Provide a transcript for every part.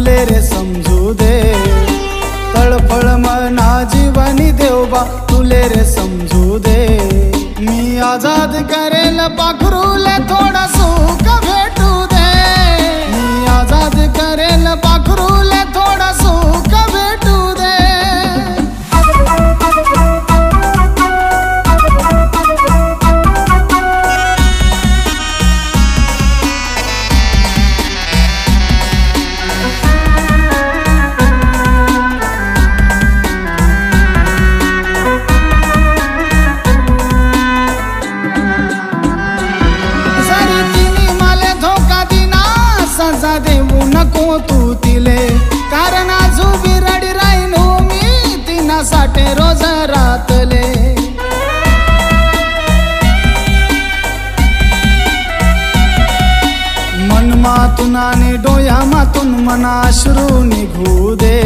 तुले रे समजू दे, तळफळ मना जीवनी देवबा तुले रे समजू दे। मी आजाद करेल पाखरूले थोडा सुख भेटू दे, मी आजाद करेल पाखरूले थोडा सुख भेटू दे। सजा देऊ नको तू तिले, कारण आजू बिरडी राहिनो मी तिनासाठी रोज रातले। मन मातून आणि डोया मातून मना अश्रू निघू दे,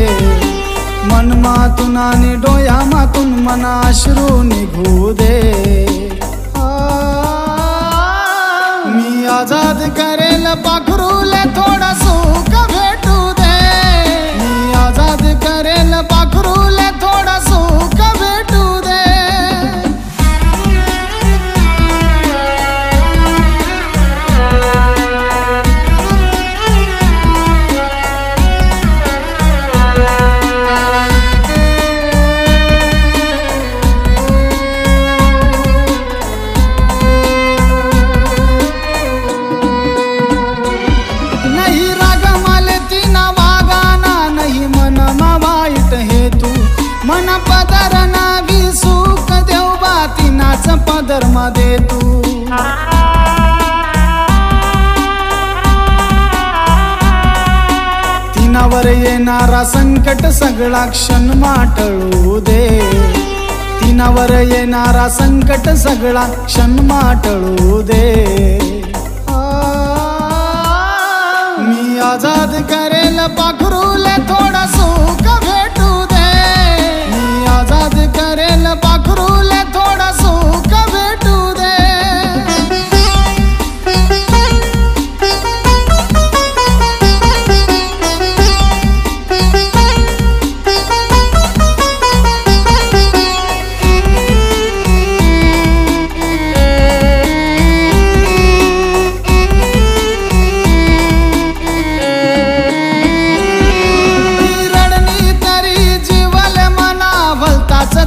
मन मातून आणि डोया मातून मना अश्रू निघू दे। मी आजाद करेल पाखरूले थोडा सुख भेटू दे, मी आजाद करेल पाखरूले थोडा सुख भेटू दे। मन पदर नागी सुख देव बातीनाच पदर मध्ये तू। तिनावर येणारा संकट सगळा क्षण माटळू दे, तिनावर येणारा संकट सगळा क्षण माटळू दे। मी आजाद करेल पाखरूले थोडा सुख भेटू दे, मी आजाद करेल पाखरूले थोडा सुख भेटू दे।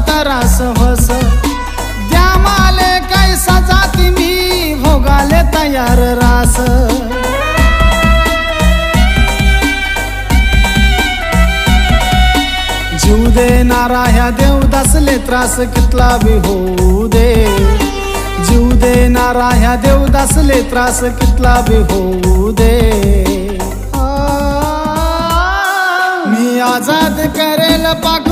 तरास हस द्या माले काय सजाती मी भोगाले तयार रास। जीव देणारा ह्या देवदासले त्रास कितला बी होऊ दे, जीव देणारा ह्या देवदासले त्रास कितला बी होऊ दे। मी आजाद करेल पाख